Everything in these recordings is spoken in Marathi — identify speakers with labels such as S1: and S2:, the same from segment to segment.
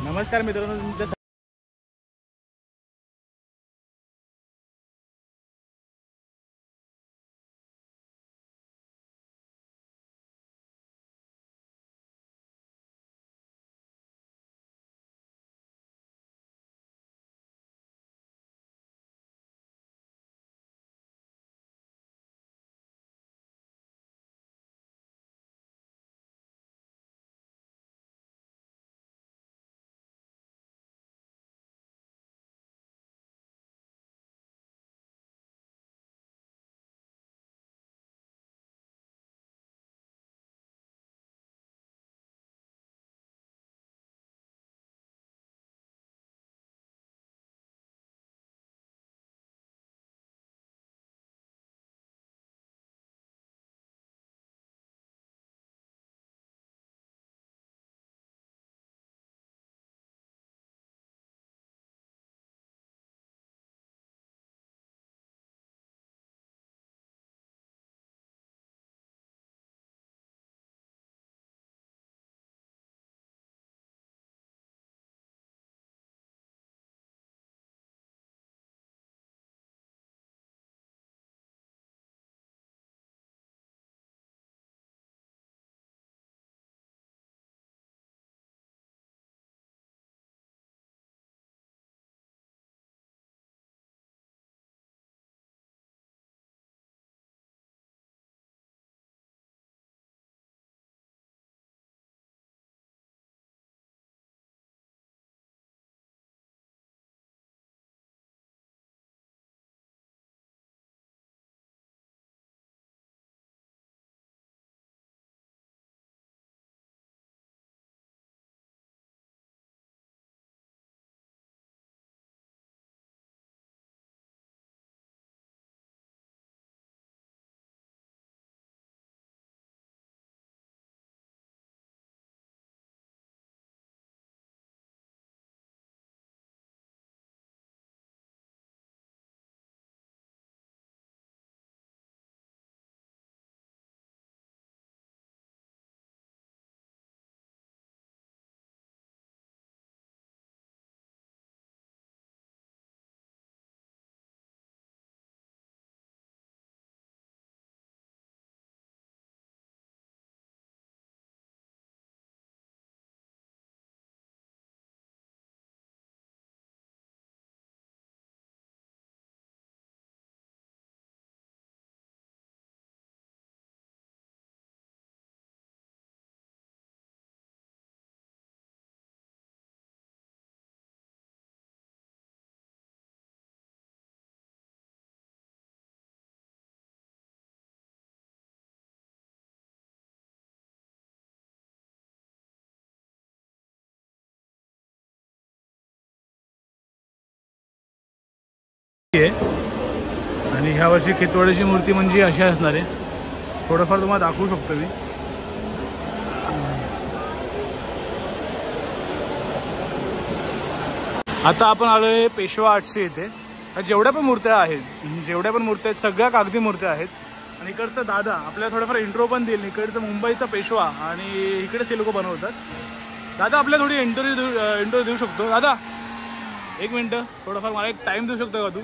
S1: नमस्कार मित्रांनो, तुमचं आणि ह्या वर्षी खेतवाड्याची मूर्ती म्हणजे अशी असणार आहे. थोडंफार तुम्हाला दाखवू शकतो मी. आता आपण आलो आहे पेशवा 800 येथे. जेवढ्या पण मूर्त्या आहेत सगळ्या कागदी मूर्त्या आहेत. आणि इकडचं दादा आपल्याला थोडंफार इंट्रो पण देईल. इकडचं मुंबईचा पेशवा आणि इकडेच हे लोक बनवतात. दादा आपल्याला थोडी इंटरव्ह्यू देऊ शकतो? दादा एक मिनटं, थोडंफार मला एक टाइम देऊ शकतो का तू?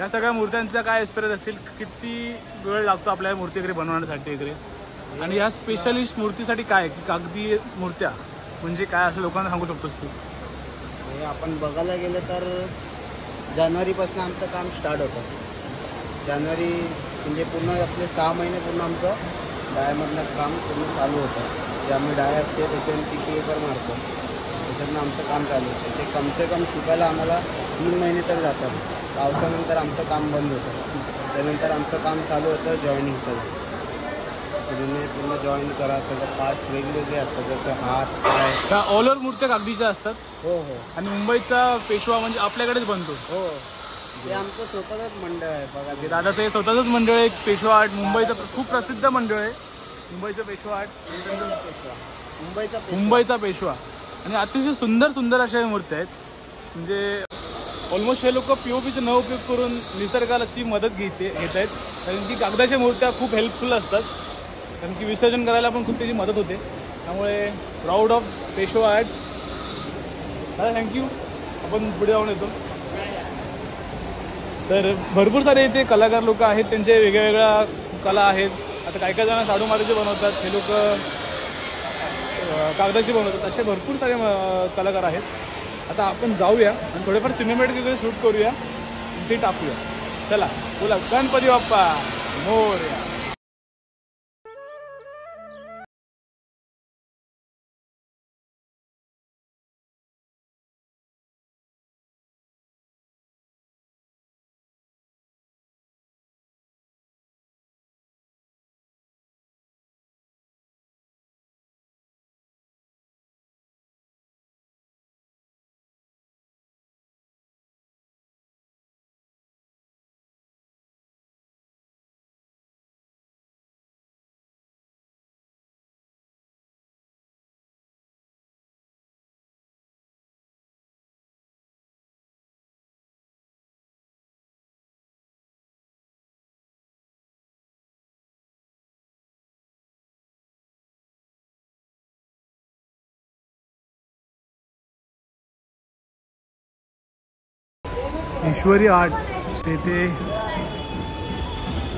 S1: या सगळ्या मूर्त्यांचा काय एक्सपिरियन्स असेल, किती वेळ लागतो आपल्या मूर्ती वगैरे बनवण्यासाठी वगैरे, आणि या स्पेशलिस्ट मूर्तीसाठी काय की कागदी मूर्त्या म्हणजे काय असं लोकांना सांगू शकतोस तू?
S2: आपण बघायला गेलं तर जानेवारीपासून आमचं काम स्टार्ट होतं. जानेवारी म्हणजे पूर्ण आपले 6 महिने पूर्ण आमचं डायमधलं काम पूर्ण चालू होतं. जे आम्ही डाय असते त्याच्यावर पिशवी पेपर मारतो, त्याच्यातून आमचं काम चालू होतं. ते कमसे कम शिकायला आम्हाला 3 महिने तर जातात. पावसानंतर आमचं काम बंद होतं. त्यानंतर आमचं काम चालू होतं जॉईनिंग सगळं. पूर्ण जॉईन करा, सगळं पार्ट्स वेगवेगळे असतात, जसं हात पाय.
S1: ऑल ओव्हर मूर्त्या कागदीच्या असतात.
S2: हो हो.
S1: आणि मुंबईचा पेशवा म्हणजे आपल्याकडेच बनतो.
S2: हो, ते आमचं स्वतःच मंडळ आहे. बघा,
S1: ते दादाचं हे स्वतःच मंडळ आहे. पेशवा आर्ट मुंबईचं खूप प्रसिद्ध मंडळ आहे. मुंबईचं पेशवा आर्ट, मुंबईचा पेशवा. आणि अतिशय सुंदर अशा मूर्त्या आहेत. म्हणजे ऑलमोस्ट हे लोक POPचा न उपयोग करून निसर्गाला अशी मदत घेत आहेत. कारण की कागदाच्या मूर्त्या खूप हेल्पफुल असतात, कारण की विसर्जन करायला पण खूप त्याची मदत होते. त्यामुळे प्राऊड ऑफ पेशवा आर्ट. दादा थँक्यू. आपण पुढे जाऊन येतो. तर भरपूर सारे इथे कलाकार लोक आहेत, त्यांचे वेगळ्या कला आहेत. आता काही जण साडू मातीचे बनवतात, हे लोक कागदाची बनवतात, असे भरपूर सारे कलाकार आहेत. आता आपण जाऊया आणि थोडेफार सिनेमॅटिक वगैरे शूट करूया, ते टाकूया. चला बोला गणपती बाप्पा मोरया. ईश्वरी आर्ट्स तेथे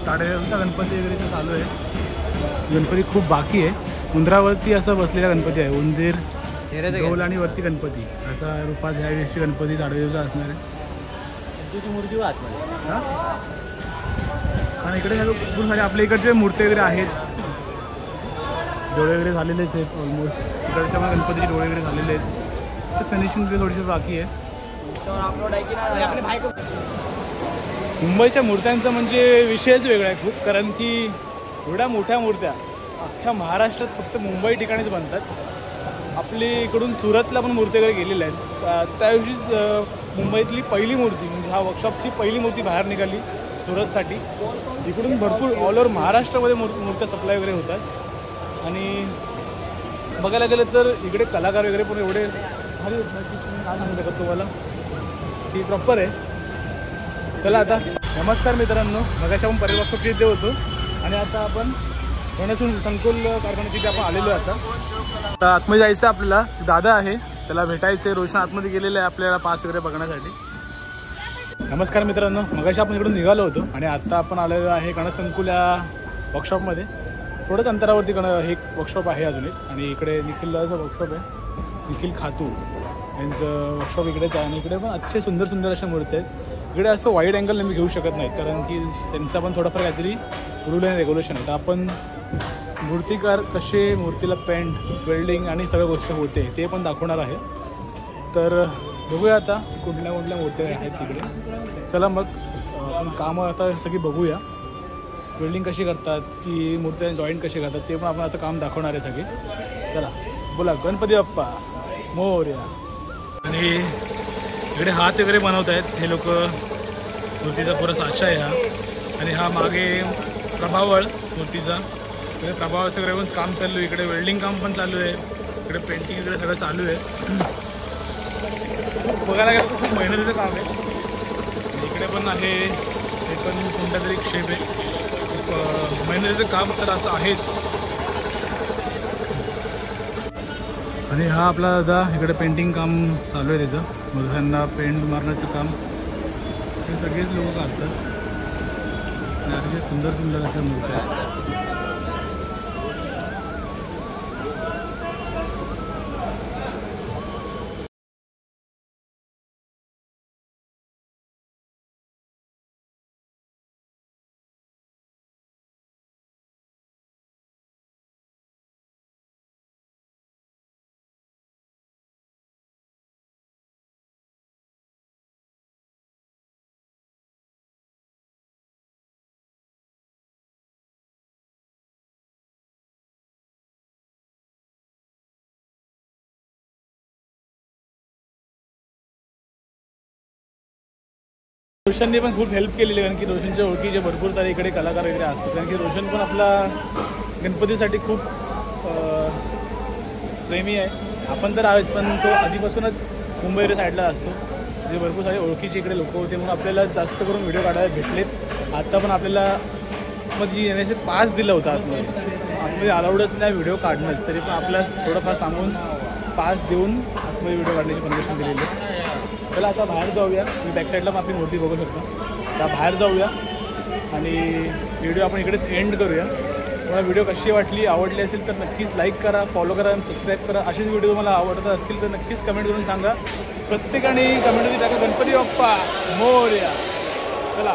S1: ताडेगावचा गणपती वगैरेचं चालू आहे. गणपती खूप बाकी आहे. उंदरावरती असं बसलेला गणपती आहे. उंदीर ढोल आणि वरती गणपती असा रूपात ह्या दिवशी गणपती ताडेगावचा असणार आहे.
S2: तुझी मूर्ती आतमध्ये
S1: हां, आणि इकडे भरपूर सारे आपल्या इकडचे मूर्ती वगैरे आहेत. डोळे वगैरे झालेलेच आहेत ऑलमोस्ट. इकडच्या पण गणपतीचे डोळे वगैरे झालेले आहेत. तर फिनिशिंग वगैरे थोडीशी बाकी आहे. मुंबईच्या मूर्त्यांचा म्हणजे विषयच वेगळा आहे खूप, कारण की एवढ्या मोठ्या मूर्त्या अख्ख्या महाराष्ट्रात फक्त मुंबई ठिकाणीच बनतात. आपली इकडून सुरतला पण मूर्ती वगैरे गेलेल्या आहेत. त्या दिवशीच मुंबईतली पहिली मूर्ती म्हणजे ह्या वर्कशॉपची पहिली मूर्ती बाहेर निघाली सुरतसाठी. इकडून भरपूर ऑल ओव्हर महाराष्ट्रामध्ये मूर्त्या सप्लाय वगैरे होतात. आणि बघायला गेलं तर इकडे कलाकार वगैरे पण एवढे भारी होतात की तुम्ही काय सांगू शकत तुम्हाला, ती प्रॉपर आहे. चला आता नमस्कार मित्रांनो, मगाशी आपण परिवर्तक इथे होतो आणि आता आपण गणेशून संकुल कारखान्याची तिथे आपण आलेलो आहे. आता आतमध्ये जायचं आपल्याला. दादा आहे, त्याला भेटायचं आहे. रोशन आतमध्ये गेलेलं आहे आपल्याला पास वगैरे बघण्यासाठी. नमस्कार मित्रांनो, मगाशी आपण इकडून निघालो होतो आणि आता आपण आलेलो आहे गणेश संकुल या वर्कशॉपमध्ये. थोडंच अंतरावरती हे वर्कशॉप आहे अजून एक. आणि इकडे निखिलचं वर्कशॉप आहे, निखिल खातू यांचं वर्कशॉप इकडेच आहे. आणि इकडे पण अतिशय सुंदर सुंदर अशा मूर्ती आहेत. इकडे असं वाईड अँगल नेहमी घेऊ शकत नाहीत, कारण की त्यांचा पण थोडाफार काहीतरी रूल अँड रेग्युलेशन आहे. तर आपण मूर्तिकार कसे मूर्तीला पेंट वेल्डिंग आणि सगळ्या गोष्टी होते ते पण दाखवणार आहे. तर बघूया आता कुठल्या कुठल्या मूर्त्या आहेत तिकडे. चला मग आपण कामं आता सगळी बघूया. वेल्डिंग कशी करतात, की मूर्त्या जॉईंट कशी करतात ते पण आपण आता काम दाखवणार आहे सगळे. चला बोला गणपती बाप्पा मोरया. आणि इकडे हात वगैरे बनवत आहेत हे लोक. मूर्तीचा पुरा साचा आहे हा. आणि हा मागे प्रभावळ मूर्तीचा. इकडे प्रभावळचं वगैरे पण काम चालू आहे. इकडे वेल्डिंग काम पण चालू आहे. इकडे पेंटिंग वगैरे सगळं चालू आहे. बघायला गेलं खूप मेहनतीचं काम आहे. इकडे पण आहे, हे पण कोणता तरी शेप आहे. खूप मेहनतीचं काम तर असं आहेच. आणि हा आपला दादा इकडे पेंटिंग काम चालू आहे त्याचं. मूर्त्यांना पेंट मारण्याचं काम हे सगळेच लोक करतात. आणि अतिशय सुंदर सुंदर अशा मूर्त्या आहेत. रोशनने पण खूप हेल्प केलेली, कारण की रोशनच्या ओळखीचे भरपूर सारे इकडे कलाकार वगैरे असतात. कारण की रोशन पण आपला गणपतीसाठी खूप प्रेमी आहे. आपण तर आहेच, पण तो आधीपासूनच मुंबई साईडला असतो. जे भरपूर सारे ओळखीचे इकडे लोक होते म्हणून आपल्याला जास्त करून व्हिडिओ काढायला भेटलेत. आता पण आपल्याला मग जी येण्याचे पास दिलं होतं आतमध्ये, आतमध्ये अलाउडच नाही व्हिडिओ काढणंच, तरी पण आपल्याला थोडंफार सांगून पास देऊन आतमध्ये व्हिडिओ काढण्याची परमिशन दिलेली आहे. चला आता बाहेर जाऊया. मी बॅकसाईडला पण आपली मूर्ती बघू शकतो. आता बाहेर जाऊया आणि व्हिडिओ आपण इकडेच एंड करूया. तुम्हाला व्हिडिओ कशी वाटली, आवडली असेल तर नक्कीच लाईक करा, फॉलो करा आणि सबस्क्राईब करा. असेच व्हिडिओ तुम्हाला आवडत असतील तर नक्कीच कमेंट करून सांगा. प्रत्येकाने कमेंटमध्ये टाका गणपती बाप्पा मोरया. चला.